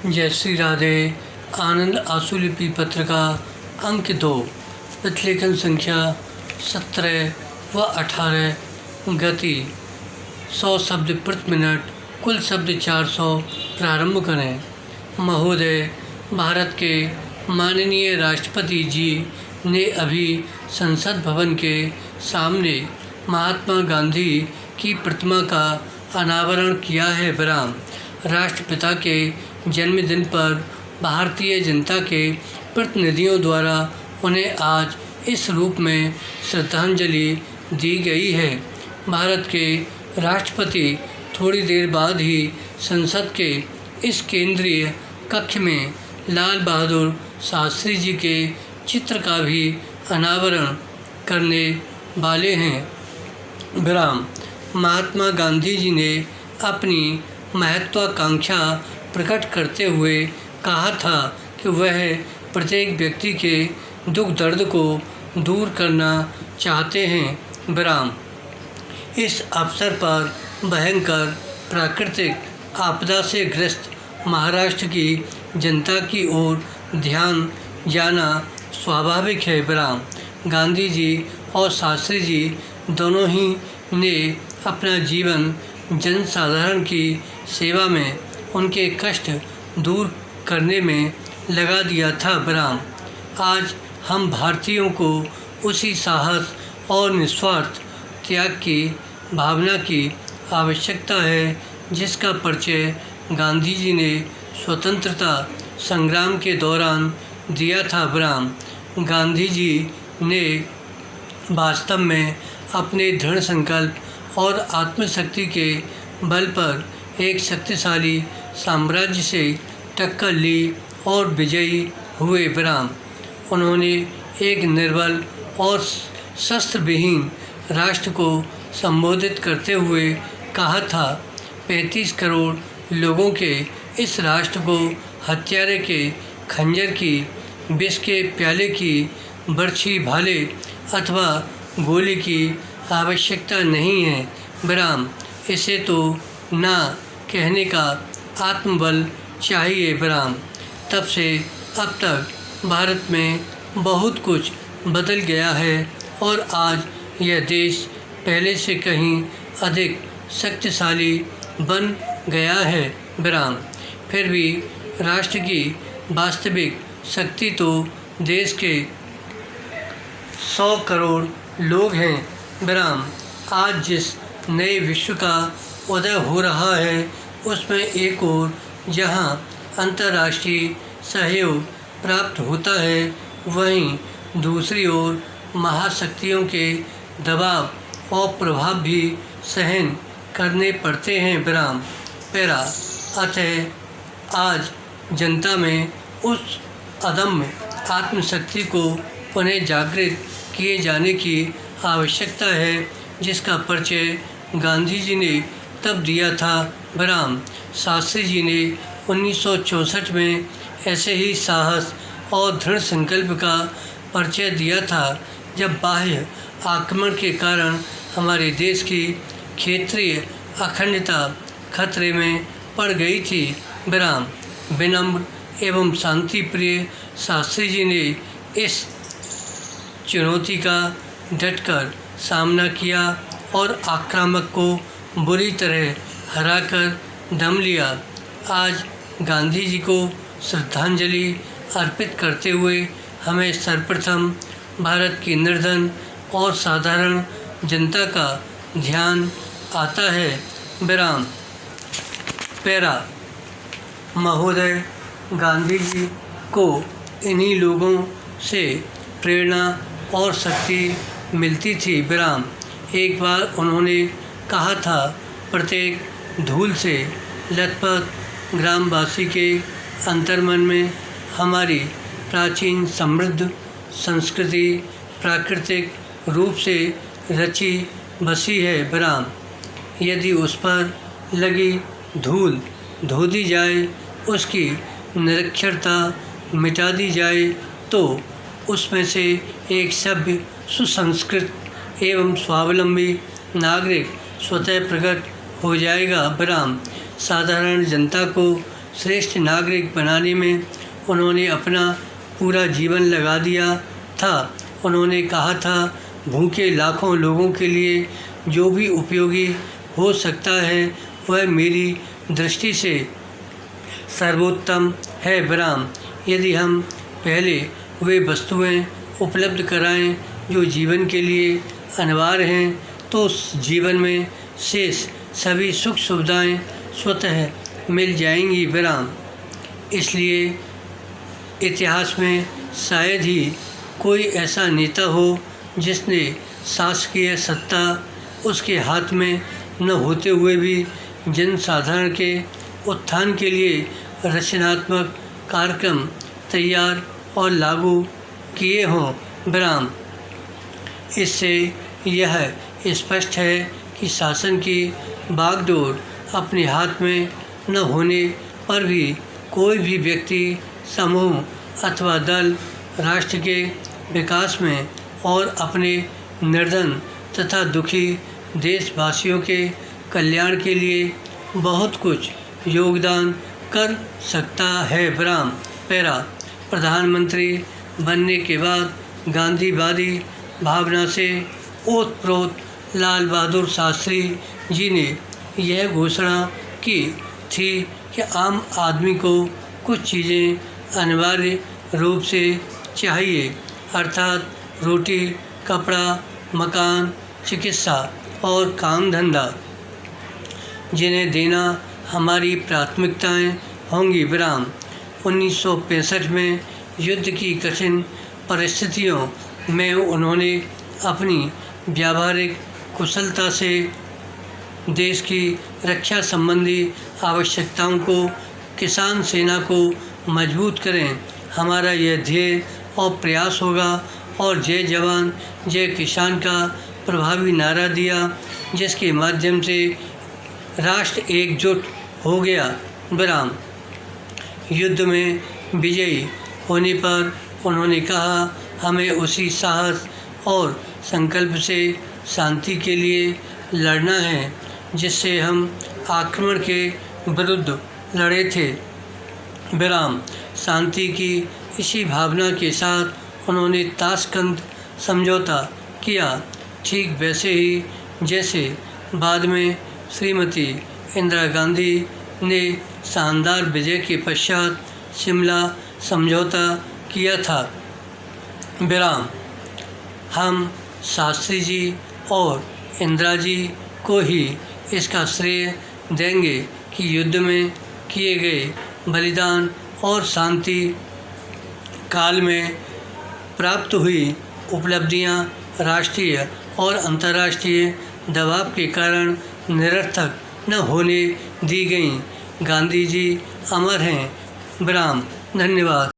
जय श्री राधे। आनंद आशुलिपि पत्रिका अंक 2 प्रतिलेखन संख्या 17 व 18। गति 100 शब्द प्रति मिनट, कुल शब्द 400। प्रारंभ करें। महोदय, भारत के माननीय राष्ट्रपति जी ने अभी संसद भवन के सामने महात्मा गांधी की प्रतिमा का अनावरण किया है। विराम। राष्ट्रपिता के जन्मदिन पर भारतीय जनता के प्रतिनिधियों द्वारा उन्हें आज इस रूप में श्रद्धांजलि दी गई है। भारत के राष्ट्रपति थोड़ी देर बाद ही संसद के इस केंद्रीय कक्ष में लाल बहादुर शास्त्री जी के चित्र का भी अनावरण करने वाले हैं। विराम। महात्मा गांधी जी ने अपनी महत्वाकांक्षा प्रकट करते हुए कहा था कि वह प्रत्येक व्यक्ति के दुख दर्द को दूर करना चाहते हैं। विराम। इस अवसर पर भयंकर प्राकृतिक आपदा से ग्रस्त महाराष्ट्र की जनता की ओर ध्यान जाना स्वाभाविक है। विराम। गांधी जी और शास्त्री जी दोनों ही ने अपना जीवन जनसाधारण की सेवा में, उनके कष्ट दूर करने में लगा दिया था। विराम। आज हम भारतीयों को उसी साहस और निस्वार्थ त्याग की भावना की आवश्यकता है जिसका परिचय गांधी जी ने स्वतंत्रता संग्राम के दौरान दिया था। विराम। गांधी जी ने वास्तव में अपने दृढ़ संकल्प और आत्मशक्ति के बल पर एक शक्तिशाली साम्राज्य से टक्कर ली और विजयी हुए। विराम। उन्होंने एक निर्बल और शस्त्र विहीन राष्ट्र को संबोधित करते हुए कहा था, 35 करोड़ लोगों के इस राष्ट्र को हत्यारे के खंजर की, विष के प्याले की, बर्छी भाले अथवा गोली की आवश्यकता नहीं है। विराम। इसे तो ना कहने का आत्मबल चाहिए। विराम। तब से अब तक भारत में बहुत कुछ बदल गया है और आज यह देश पहले से कहीं अधिक शक्तिशाली बन गया है। विराम। फिर भी राष्ट्र की वास्तविक शक्ति तो देश के 100 करोड़ लोग हैं। विराम। आज जिस नए विश्व का उदय हो रहा है उसमें एक ओर जहां अंतर्राष्ट्रीय सहयोग प्राप्त होता है, वहीं दूसरी ओर महाशक्तियों के दबाव और प्रभाव भी सहन करने पड़ते हैं। विराम। पैरा। अतः आज जनता में उस अदम्य आत्मशक्ति को पुनः जागृत किए जाने की आवश्यकता है जिसका परिचय गांधी जी ने तब दिया था। विराम। शास्त्री जी ने 1964 में ऐसे ही साहस और दृढ़ संकल्प का परिचय दिया था जब बाह्य आक्रमण के कारण हमारे देश की क्षेत्रीय अखंडता खतरे में पड़ गई थी। विराम। विनम्र एवं शांति प्रिय शास्त्री जी ने इस चुनौती का डटकर सामना किया और आक्रामक को बुरी तरह हराकर दम लिया। आज गांधी जी को श्रद्धांजलि अर्पित करते हुए हमें सर्वप्रथम भारत की निर्धन और साधारण जनता का ध्यान आता है। विराम। पैरा। महोदय, गांधी जी को इन्हीं लोगों से प्रेरणा और शक्ति मिलती थी। विराम। एक बार उन्होंने कहा था, प्रत्येक धूल से लथपथ ग्रामवासी के अंतर्मन में हमारी प्राचीन समृद्ध संस्कृति प्राकृतिक रूप से रची बसी है। विराम। यदि उस पर लगी धूल धो दी जाए, उसकी निरक्षरता मिटा दी जाए तो उसमें से एक सभ्य, सुसंस्कृत एवं स्वावलंबी नागरिक स्वतः प्रकट हो जाएगा। विराम। साधारण जनता को श्रेष्ठ नागरिक बनाने में उन्होंने अपना पूरा जीवन लगा दिया था। उन्होंने कहा था, भूखे लाखों लोगों के लिए जो भी उपयोगी हो सकता है वह मेरी दृष्टि से सर्वोत्तम है। ब्राह्म, यदि हम पहले वे वस्तुएं उपलब्ध कराएं जो जीवन के लिए अनिवार्य हैं तो जीवन में शेष सभी सुख सुविधाएं स्वतः मिल जाएंगी। ब्राह्म, इसलिए इतिहास में शायद ही कोई ऐसा नेता हो जिसने शासकीय सत्ता उसके हाथ में न होते हुए भी जनसाधारण के उत्थान के लिए रचनात्मक कार्यक्रम तैयार और लागू किए हों। ब्राह्म, इससे यह स्पष्ट है कि शासन की बागडोर अपने हाथ में न होने पर भी कोई भी व्यक्ति, समूह अथवा दल राष्ट्र के विकास में और अपने निर्धन तथा दुखी देशवासियों के कल्याण के लिए बहुत कुछ योगदान कर सकता है। ब्राह्म, पैरा, प्रधानमंत्री बनने के बाद गांधीवादी भावना से ओतप्रोत लाल बहादुर शास्त्री जी ने यह घोषणा की थी कि आम आदमी को कुछ चीज़ें अनिवार्य रूप से चाहिए, अर्थात रोटी, कपड़ा, मकान, चिकित्सा और काम धंधा, जिन्हें देना हमारी प्राथमिकताएं होंगी। ब्राह्म, 1965 में युद्ध की कठिन परिस्थितियों में उन्होंने अपनी व्यावहारिक कुशलता से देश की रक्षा संबंधी आवश्यकताओं को, किसान सेना को मजबूत करें। हमारा यह ध्येय और प्रयास होगा और जय जवान जय किसान का प्रभावी नारा दिया, जिसके माध्यम से राष्ट्र एकजुट हो गया। ब्राह्म, युद्ध में विजयी होने पर उन्होंने कहा, हमें उसी साहस और संकल्प से शांति के लिए लड़ना है जिससे हम आक्रमण के विरुद्ध लड़े थे। ब्राह्म, शांति की इसी भावना के साथ उन्होंने ताशकंद समझौता किया, ठीक वैसे ही जैसे बाद में श्रीमती इंदिरा गांधी ने शानदार विजय के पश्चात शिमला समझौता किया था। ब्राह्म, हम शास्त्री जी और इंदिरा जी को ही इसका श्रेय देंगे कि युद्ध में किए गए बलिदान और शांति काल में प्राप्त हुई उपलब्धियां राष्ट्रीय और अंतर्राष्ट्रीय दबाव के कारण निरर्थक न होने दी गईं। गांधी जी अमर हैं। ब्राह्म, धन्यवाद।